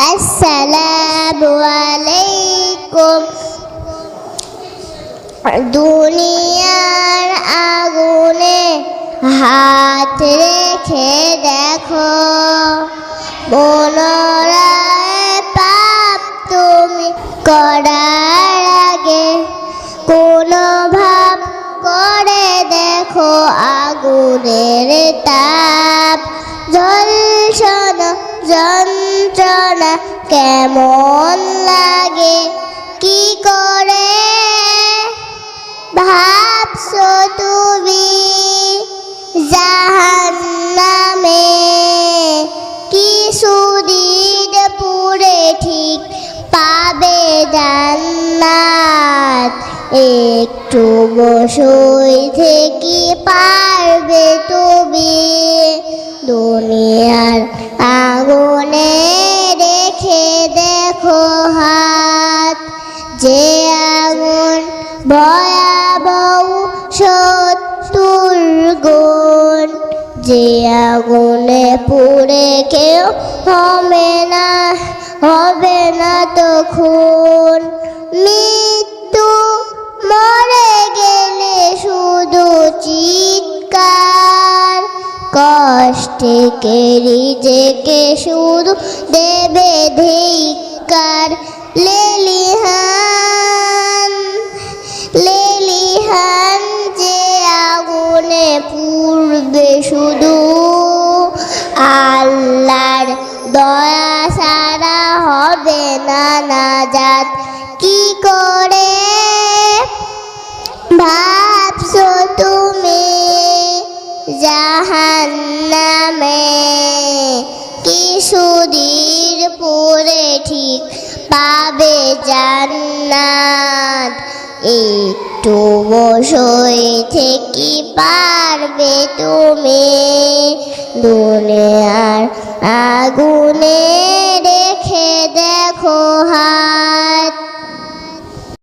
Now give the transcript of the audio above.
আসসালামু আলাইকুম। দুনিয়ার আগুনে হাত রেখে দেখো, পুনরায় পাপ তুমি করার আগে কোনো ভাব করে দেখো আগুনের তাপ। ঝলসন যন্ত্রণা কেমন লাগে, কি করে ভাবছো তুমি জাহান্নামে? কিছুদিন পুরে ঠিক পাবে জান্নাত, একটু বসই থেকে পারবে তুমি দুনিয়ার আগুনে রেখে দেখো হাত। যে আগুন ভয়াবহ ৭০ গুণ, যে আগুনে পুড়ে কেউ হবে না তখন। মৃত্যু মরে গেলে শুধু চিৎকার, কষ্টে নিজেকে শুধু দেবে ধিক্কার। লেলিহান যে আগুনে পুড়বে শুধু, আল্লাহর দয়া ছাড়া হবে না নাজাত। কি করে ভাবছো তুমি জাহান্নামে? কিছুদিন পরে ঠিক পাবে জান্নাত, একটু বসই থেকে পারবে তুমি দুনিয়ার আগুনে